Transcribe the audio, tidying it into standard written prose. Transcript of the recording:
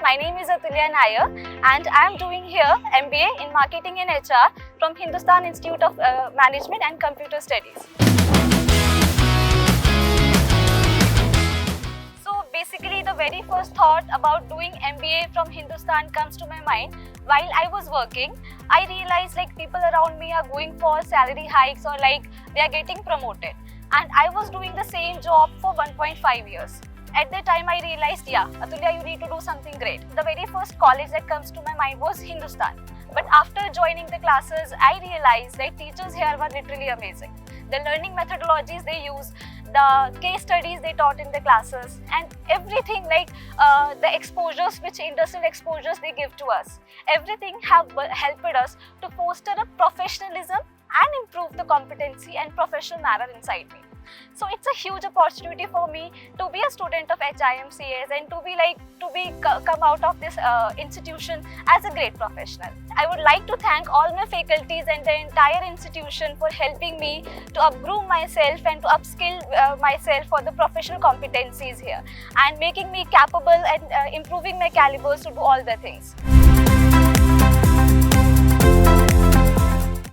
My name is Athulya Nair and I am doing here MBA in Marketing and HR from Hindustan Institute of Management and Computer Studies. So basically the very first thought about doing MBA from Hindustan comes to my mind while I was working. I realized people around me are going for salary hikes or they are getting promoted, and I was doing the same job for 1.5 years. At that time, I realized, Athulya, you need to do something great. The very first college that comes to my mind was Hindustan. But after joining the classes, I realized that teachers here were literally amazing. The learning methodologies they use, the case studies they taught in the classes, and everything the exposures, which industrial exposures they give to us, everything have helped us to foster a professionalism and improve the competency and professional manner inside me. So it's a huge opportunity for me to be a student of HIMCS and to come out of this institution as a great professional. I would like to thank all my faculties and the entire institution for helping me to upgroom myself and to upskill myself for the professional competencies here and making me capable and improving my calibers to do all the things.